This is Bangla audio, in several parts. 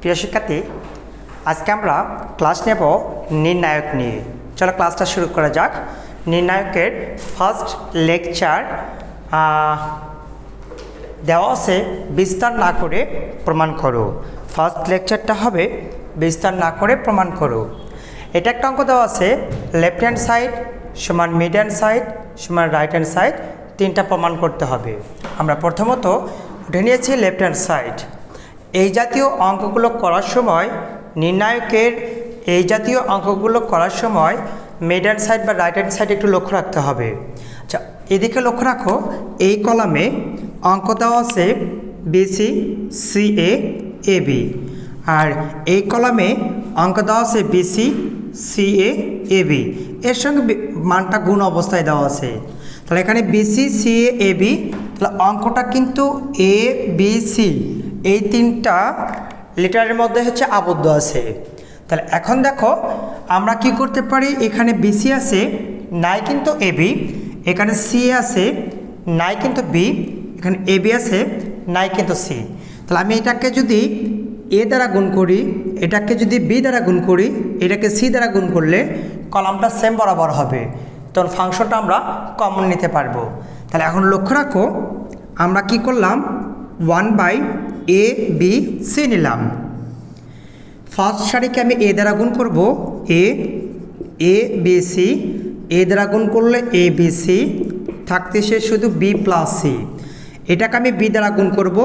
প্রিয় শিক্ষার্থী, আজকে আমরা ক্লাস নেব নির্ণায়ক নিয়ে। চলো ক্লাসটা শুরু করা যাক। নির্ণায়কের ফার্স্ট লেকচার দেওয়া আছে বিস্তার না করে প্রমাণ করো। ফার্স্ট লেকচারটা হবে বিস্তার না করে প্রমাণ করো। এটা একটা অঙ্ক দেওয়া আছে, লেফট হ্যান্ড সাইড সমান মিড হ্যান্ড সাইড সমান রাইট হ্যান্ড সাইড, তিনটা প্রমাণ করতে হবে। আমরা প্রথমত উঠে নিয়েছি লেফট হ্যান্ড সাইড। এই জাতীয় অঙ্কগুলো করার সময় নির্ণায়কের এই জাতীয় অঙ্কগুলো করার সময় মিড হ্যান্ড সাইড বা রাইট হ্যান্ড সাইড একটু লক্ষ্য রাখতে হবে। আচ্ছা, এদিকে লক্ষ্য রাখো, এই কলামে অঙ্ক দেওয়া আছে বিসি সিএ এবি, আর এই কলামে অঙ্ক দেওয়া আছে বিসি সিএ এবি, এর সঙ্গে মানটা গুণ অবস্থায় দেওয়া আছে। তাহলে এখানে বিসি সিএ এবি, তাহলে অঙ্কটা কিন্তু এ বি সি এই তিনটা লেটারের মধ্যে হচ্ছে আবদ্ধ আছে। তাহলে এখন দেখো আমরা কি করতে পারি, এখানে বিসি আছে নাই কিন্তু এবি, এখানে সি আছে নাই কিন্তু বি, এখানে এবি আছে নাই কিন্তু সি। তাহলে আমি এটাকে যদি এ দ্বারা গুণ করি, এটাকে যদি বি দ্বারা গুণ করি, এটাকে সি দ্বারা গুণ করলে কলামটা সেম বরাবর হবে, তখন ফাংশনটা আমরা কমন নিতে পারবো। তাহলে এখন লক্ষ্য রাখো, আমরা কি করলাম, 1/a b c নিলাম। ফার্স্ট সারিকে আমি এ দ্বারা গুণ করব, এ বি সি, এ দ্বারা গুণ করলে এ বি সি, থাকতেছে শুধু বি প্লাস সি। এটাকে আমি বি দ্বারা গুণ করব,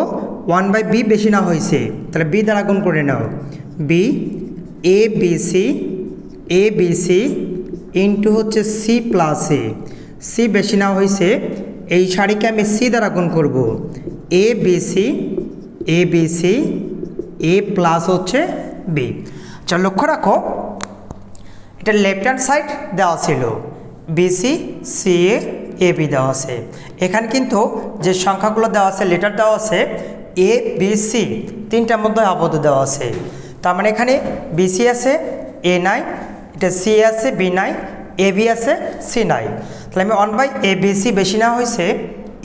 1/b বেশি না হয়েছে, তাহলে বি দ্বারা গুণ করে নাও, B A B C into হচ্ছে সি প্লাস এ, সি বেশি না হয়েছে, এই সারিকে আমি সি দ্বারা গুণ করব, এ বি সি এ প্লাস হচ্ছে বি। আচ্ছা লক্ষ্য রাখো, এটা লেফট হ্যান্ড সাইড দেওয়া ছিল, বিসি সিএ এ বি দেওয়া আছে। এখানে কিন্তু যে সংখ্যাগুলো দেওয়া আছে, লেটার দেওয়া আছে এ বি সি তিনটার মধ্যে আবদ্ধ দেওয়া আছে। তার মানে এখানে বিসি আছে এ নাই, এটা সি আছে বি নাই, এ বি আছে সি নাই। তাহলে আমি 1/a b c বেশি না হয়েছে,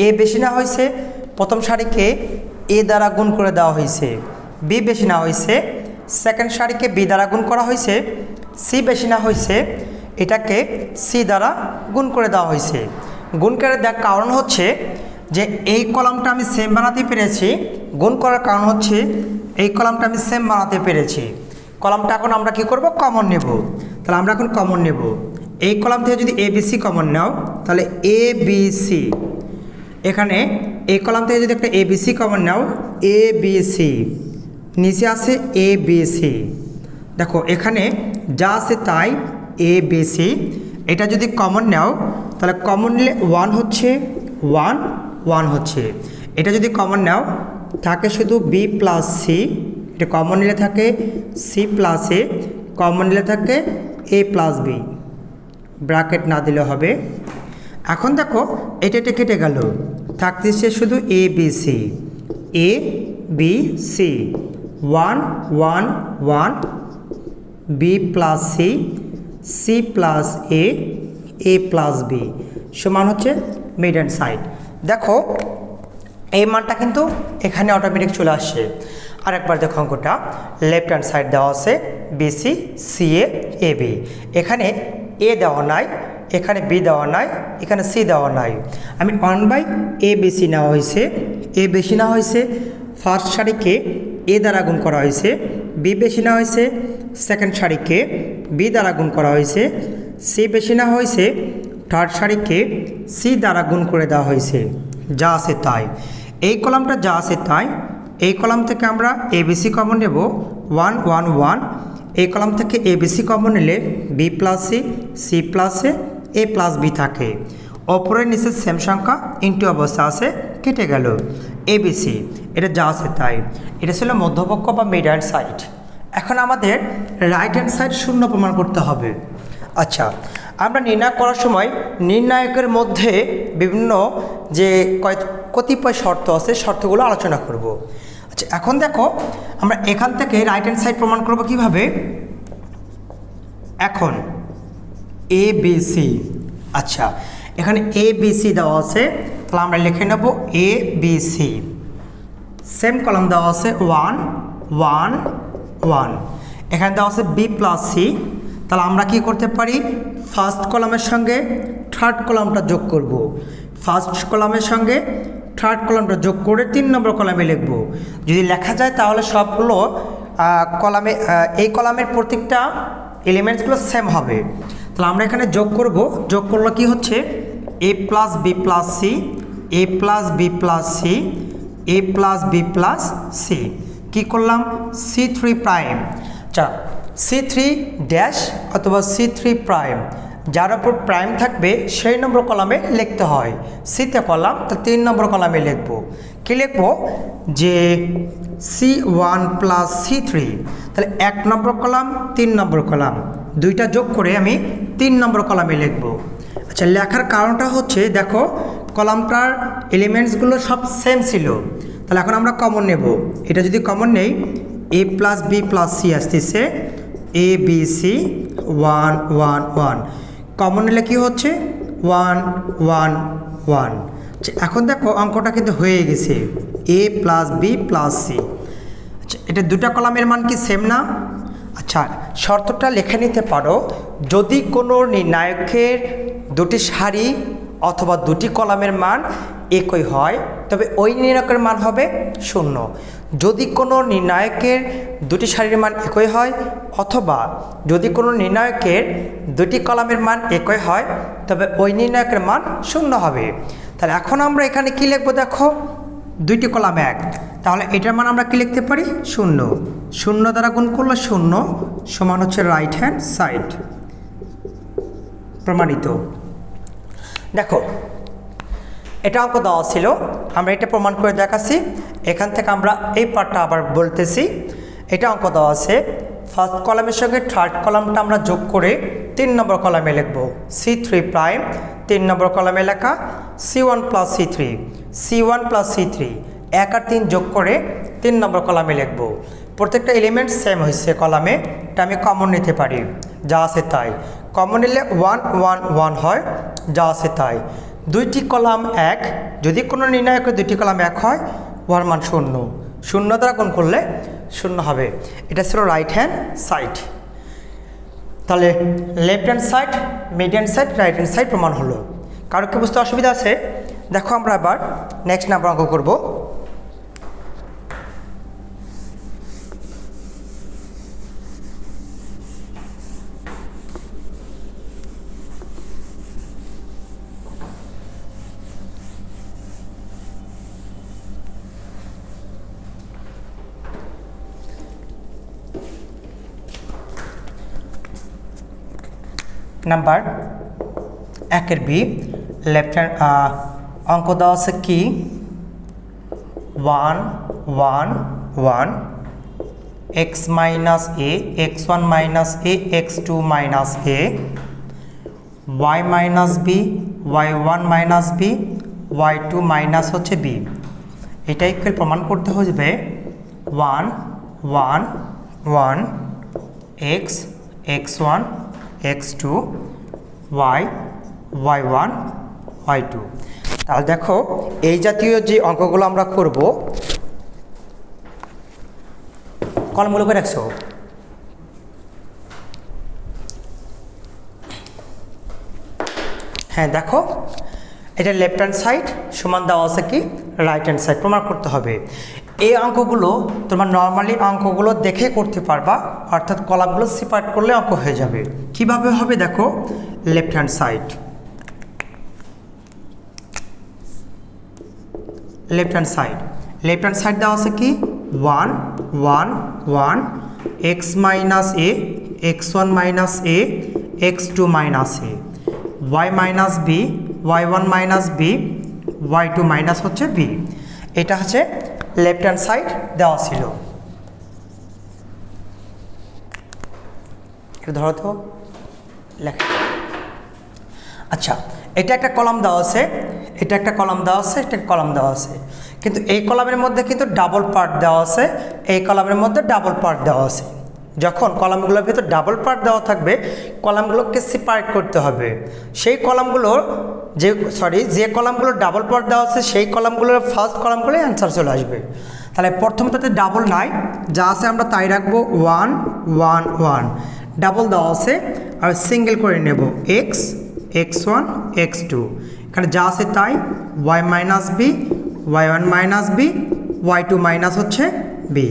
এ বেশি না হয়েছে, প্রথম সারিকে এ দ্বারা গুণ করে দেওয়া হয়েছে, বি বেশি না হয়েছে, সেকেন্ড সারিকে বি দ্বারা গুণ করা হয়েছে, সি বেশি না হয়েছে, এটাকে সি দ্বারা গুণ করে দেওয়া হয়েছে। গুণ করে দেওয়ার কারণ হচ্ছে যে এই কলামটা আমি সেম বানাতে পেরেছি, গুণ করার কারণ হচ্ছে এই কলামটা আমি সেম বানাতে পেরেছি। কলামটা এখন আমরা কি করব, কমন নেব। তাহলে আমরা এখন কমন নেব, এই কলাম থেকে যদি এ বি সি কমন নাও, তাহলে এ বি সি, এখানে এই কলাম থেকে যদি একটা এ বি সি কমন নাও, এ বি সি, নিচে আছে এ বি সি, দেখো এখানে যা আছে তাই এ বি সি। এটা যদি কমন নাও, তাহলে কমন নিলে 1 হচ্ছে 1 হচ্ছে। এটা যদি কমন নাও, থাকে শুধু বি প্লাস সি, এটা কমন নিলে থাকে সি প্লাস এ, কমন নিলে থাকে এ প্লাস বি, ব্র্যাকেট না দিলে হবে। এখন দেখো এটা কেটে গেল, থাকতেছে শুধু A B C, A B C, 1 1 1, B plus C, C plus A plus B সমান হচ্ছে মিড হ্যান্ড সাইড। দেখো এই মানটা কিন্তু এখানে অটোমেটিক চলে আসছে। আরেকবার দেখো অঙ্কটা, লেফট হ্যান্ড সাইড দেওয়া আছে বিসি সিএ এ বি, এখানে এ দেওয়া নাই, এখানে বি দেওয়া নাই, এখানে সি দেওয়া নাই। আমি 1/a b c নেওয়া হয়েছে, এ বেশি না হয়েছে, ফার্স্ট সারিকে এ দ্বারা গুণ করা হয়েছে, বি বেশি না হয়েছে, সেকেন্ড সারিকে বি দ্বারা গুণ করা হয়েছে, সি বেশি না হয়েছে, থার্ড সারিকে সি দ্বারা গুণ করে দেওয়া হয়েছে, যা আছে তাই। এই কলামটা যা আছে তাই, এই কলাম থেকে আমরা এবিসি কমন নেব 1 1 1, এই কলাম থেকে এবিসি কমন নিলে B plus C, C plus A plus B থাকে, অপরের নিচে সেম সংখ্যা ইনটু অবস্থা আছে, কেটে গেল এবিসি, এটা যা আছে তাই। এটা ছিল মধ্যপক্ষ বা মিড হ্যান্ড সাইড। এখন আমাদের রাইট হ্যান্ড সাইড শূন্য প্রমাণ করতে হবে। আচ্ছা, আমরা নির্ণয় করার সময় নির্ণায়কের মধ্যে বিভিন্ন যে কতিপয় শর্ত আছে, শর্তগুলো আলোচনা করব। আচ্ছা, এখন দেখো আমরা এখান থেকে রাইট হ্যান্ড সাইড প্রমাণ করব কিভাবে। এখন এ বি সি, আচ্ছা এখানে এ বি সি দেওয়া আছে, তাহলে আমরা লিখে নেব এ বি সি। সেম কলাম দেওয়া আছে 1 1 1। এখানে দেওয়া আছে বি প্লাস সি, তাহলে আমরা কি করতে পারি, ফার্স্ট কলামের সঙ্গে থার্ড কলামটা যোগ করব। ফার্স্ট কলামের সঙ্গে থার্ড কলামটা যোগ করে 3 নম্বর কলামে লিখব। যদি লেখা যায় তাহলে সবগুলো কলামে এই কলামের প্রত্যেকটা এলিমেন্টসগুলো সেম হবে। তাহলে আমরা এখানে যোগ করব, যোগ করলে কি হচ্ছে এ প্লাস বি প্লাস সি, এ প্লাস বি প্লাস সি, এ প্লাস বি প্লাস সি। কী করলাম, C3 প্রাইম। আচ্ছা, C3 ড্যাশ অথবা C3 প্রাইম, যার উপর প্রাইম থাকবে সেই নম্বর কলামে লিখতে হয়। সিতে কলাম, তো 3 নম্বর কলামে লিখব। কী লিখব, যে C1 প্লাস C3, তাহলে 1 নম্বর কলাম 3 নম্বর কলাম দুইটা যোগ করে আমি 3 নম্বর কলামে লিখব। আচ্ছা, লেখার কারণটা হচ্ছে দেখো কলামটার এলিমেন্টসগুলো সব সেম ছিল, তাহলে এখন আমরা কমন নেব। এটা যদি কমন নেই, এ প্লাস বি প্লাস সি আসতেছে, এ বি সি 1 1 1, কমন নিলে কী হচ্ছে 1 1 1। আচ্ছা, এখন দেখো অঙ্কটা কিন্তু হয়ে গেছে, এ প্লাস বি প্লাস সি। আচ্ছা, এটা দুটা কলামের মান কি সেম না? আচ্ছা, শর্তটা লিখে নিতে পারো, যদি কোনো নির্ণায়কের দুটি সারি অথবা দুটি কলামের মান একই হয় তবে ওই নির্ণায়কের মান হবে 0। যদি কোনো নির্ণায়কের দুটি সারির মান একই হয় অথবা যদি কোনো নির্ণায়কের দুটি কলামের মান একই হয় তবে ওই নির্ণায়কের মান 0 হবে। তাহলে এখন আমরা এখানে কি লিখবো, দেখো দুইটি কলাম 1, তাহলে এটার মান আমরা কি লিখতে পারি 0। 0 দ্বারা গুণ করলে 0 সমান হচ্ছে রাইট হ্যান্ড সাইড। প্রমাণিত। দেখো এটা অঙ্ক দেওয়া ছিল, আমরা এটা প্রমাণ করে দেখাচ্ছি। এখান থেকে আমরা এই পার্টটা আবার বলতেছি। এটা অঙ্ক দেওয়া আছে, ফার্স্ট কলামের সঙ্গে থার্ড কলামটা আমরা যোগ করে 3 নম্বর কলামে লিখব। C3 প্রাইম 3 নম্বর কলামে লেখা, C1 plus C3, C1 plus C3 1 আর 3 যোগ করে 3 নম্বর কলামে লিখব। প্রত্যেকটা এলিমেন্ট সেম হয়েছে কলামে, এটা আমি কমন নিতে পারি, যা আছে তাই। কমন নিলে 1 1 1 হয়, যা আছে তাই। দুইটি কলাম 1, যদি কোনো নির্ণায়কের দুইটি কলাম 1 হয়, ওর মান 0। 0 দ্বারা গুণ করলে 0 হবে। এটা ছিল রাইট হ্যান্ড সাইড। তাহলে left hand side, mid hand side, right hand side প্রমাণ হলো। কারো কি বুঝতে অসুবিধা আছে? দেখো আমরা আবার নেক্সট নাম্বার অঙ্ক করব। নাম্বার 1 বি, লেফট হ্যান্ড অঙ্ক দেওয়া আছে কি 1 1 1 x minus a x1 minus a x2 minus a y minus b y1 minus b y2 minus হচ্ছে বি। এটা ইকুয়াল প্রমাণ করতে হবে 1 1 1 x x1 x2 y y1 y2। তাহলে দেখো এই জাতীয় যে অঙ্কগুলো আমরা করব, কলমগুলো করে রাখছো। হ্যাঁ দেখো, এটা লেফট হ্যান্ড সাইড সমান দেওয়া আছে কি রাইট হ্যান্ড সাইড, প্রমাণ করতে হবে। এই অঙ্কগুলো তোমার নর্মালি অঙ্কগুলো দেখে করতে পারবা, অর্থাৎ কলামগুলো সেপারেট করলে অঙ্ক হয়ে যাবে। কিভাবে হবে দেখো, left hand side, left hand side, left hand side দেওয়া আছে কি 1 1 1 x minus a x1 minus a x2 minus a y minus b y1 minus b y2 minus হচ্ছে বি। এটা হচ্ছে লেফট হ্যান্ড সাইড দেওয়া ছিল। ধরো তো লেখা। আচ্ছা, এটা একটা কলাম দেওয়া আছে, এটা একটা কলাম দেওয়া আছে, এটা কলাম দেওয়া আছে, কিন্তু এই কলামের মধ্যে কিন্তু ডাবল পার্ট দেওয়া আছে, এই কলামের মধ্যে ডাবল পার্ট দেওয়া আছে। যখন কলামগুলোর ভিতর ডাবল পার্ট দেওয়া থাকবে, কলামগুলোকে সেপারেট করতে হবে। সেই কলামগুলোর যে কলামগুলোর ডাবল পার্ট দেওয়া আছে সেই কলামগুলোর ফার্স্ট কলামগুলোই অ্যান্সার চলে আসবে। তাহলে প্রথমটাতে ডাবল নাই, যা আছে আমরা তাই রাখবো 1 1 1, ডাবল দেওয়া আছে আর সিঙ্গেল করে নেব এক্স x1 x2, এখানে যা আছে তাই y minus b y1 minus b y2 minus হচ্ছে বি,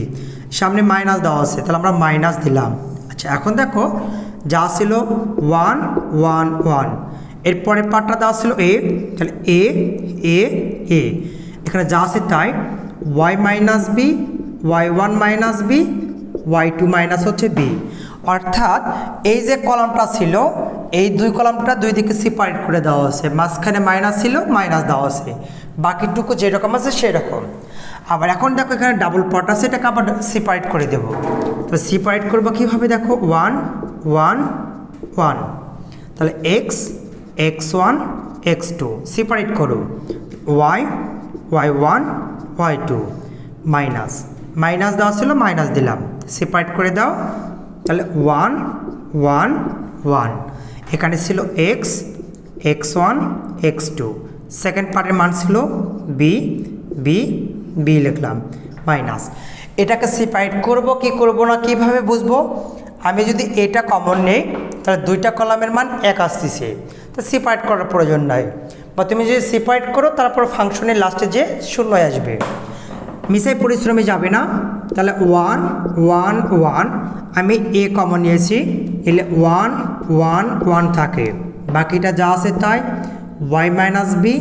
সামনে মাইনাস দেওয়া আছে তাহলে আমরা মাইনাস দিলাম। আচ্ছা এখন দেখো যা ছিল 1 1 1, এরপরে পার্টটা দেওয়া ছিল এ, তাহলে এ এ এ, এখানে যা আছে তাই y minus b y1 minus b y2 minus হচ্ছে বি, অর্থাৎ এই যে কলামটা ছিল এই দুই কলামটা দুই দিকে সেপারেট করে দেওয়া আছে, মাঝখানে মাইনাস ছিল মাইনাস দেওয়া আছে, বাকিটুকু যেরকম আছে সেরকম। আবার এখন দেখো এখানে ডাবল পট আছে, এটাকে আবার সেপারেট করে দেব। তো সেপারেট করবো কীভাবে, দেখো 1 1 1, তাহলে এক্স x1 x2 সেপারেট করো, y y1 y2 minus minus দেওয়া ছিল মাইনাস দিলাম, সেপারেট করে দাও, তাহলে 1 1 1, এখানে ছিল এক্স x1 x2, সেকেন্ড পার্টের মান ছিল বি বি বি লিখলাম মাইনাস। এটাকে সেপারেট করব কি করব না কিভাবে বুঝবো, আমি যদি এটা কমন নেই তাহলে দুইটা কলামের মান এক আসতেছে, তো সেপারেট করার প্রয়োজন নাই, বা তুমি যদি সেপারেট করো তারপর ফাংশনের লাস্টে যে শূন্য আসবে, মিশাই পরিশ্রমে যাবে না। তাহলে 1 1 1, আমি এ কমন নিয়েছি, এলে 1 1 1 থাকে, বাকিটা যা আছে তাই y minus b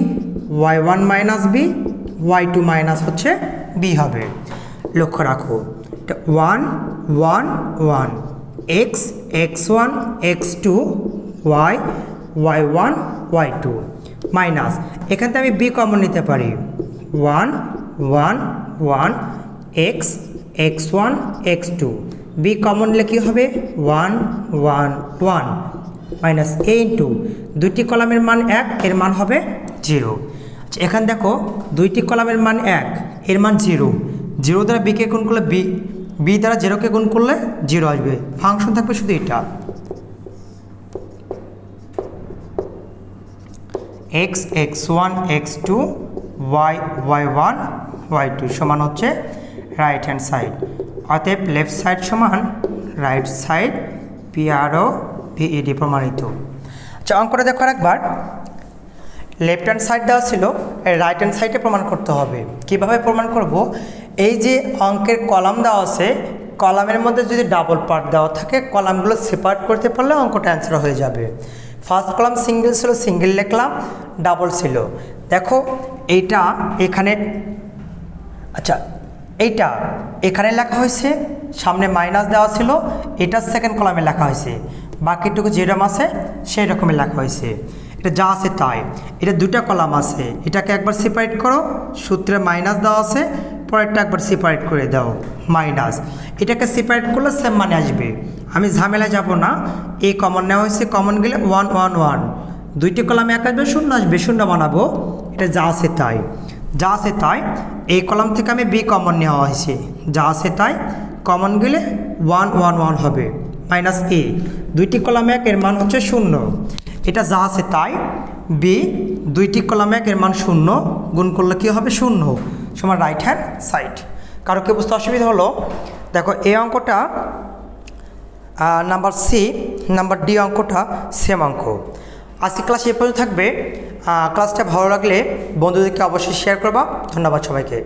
y1 minus b y2 minus হচ্ছে বি হবে। লক্ষ্য রাখো 1 1 1, x x1 x2 y y1 y2 minus, এখান থেকে আমি বি কমন নিতে পারি, 1 1 1 x x1 x2, B common নিলে কী হবে 1 1 1 মাইনাস এ ইন্টু দুইটি কলামের মান 1, এর মান হবে 0। আচ্ছা এখানে দেখো দুইটি কলামের মান 1, এর মান 0, 0 দ্বারা বিকে গুণ করলে বি দ্বারা 0কে গুণ করলে 0 আসবে, ফাংশন থাকবে শুধু এটা x x1 x2 y y1 y2 সমান হচ্ছে রাইট হ্যান্ড সাইড, অতএব লেফট সাইড সমান রাইট সাইড PRO PED প্রমাণিত। আচ্ছা অঙ্কটা দেখো একবার, লেফট হ্যান্ড সাইড দেওয়া ছিল, রাইট হ্যান্ড সাইডে প্রমাণ করতে হবে। কিভাবে প্রমাণ করব, এই যে অঙ্কের কলাম দেওয়া আছে, কলামের মধ্যে যদি ডাবল পার্ট দেওয়া থাকে কলামগুলো সেপারেট করতে পারলে অঙ্কটা অ্যান্সার হয়ে যাবে। ফার্স্ট কলাম সিঙ্গেল ছিল সিঙ্গেল লিখলাম, ডাবল ছিল, দেখো এইটা এখানে, আচ্ছা এইটা এখানে লেখা হয়েছে, সামনে মাইনাস দেওয়া ছিল, এটা সেকেন্ড কলামে লেখা হয়েছে, বাকিটুকু যেরকম আছে সেই রকমের লেখা হয়েছে, এটা যা আছে তাই। এটা দুটা কলাম আছে, এটাকে একবার সেপারেট করো, সূত্রে মাইনাস দেওয়া আছে, পরেরটা একবার সেপারেট করে দাও মাইনাস, এটাকে সেপারেট করলে সেম মানে আসবে, আমি ঝামেলা যাব না, এই কমন নেওয়া হয়েছে, কমন গেলে 1 1 1, দুইটি কলামে এক আসবে শূন্য আসবে, শূন্য বানাবো, এটা যা আছে তাই যা আছে তাই। এই কলাম থেকে আমি বি কমন নেওয়া হয়েছে, যা আছে তাই, কমন গেলে 1 1 1 হবে মাইনাস এ, দুইটি কলামে এক, এর মান হচ্ছে 0, এটা যা আছে তাই, বি দুইটি কলামে এক, এর মান 0, গুণ করলে কী হবে 0 সমান রাইট হ্যান্ড সাইড। কারো কি বুঝতে অসুবিধা হলো? দেখো এই অঙ্কটা নাম্বার সি, নাম্বার ডি অঙ্কটা সেম অঙ্ক। আজকে ক্লাস এ পর্যন্ত থাকবে, ক্লাসটা ভালো লাগলে বন্ধুদেরকে অবশ্যই শেয়ার করবা। ধন্যবাদ সবাইকে।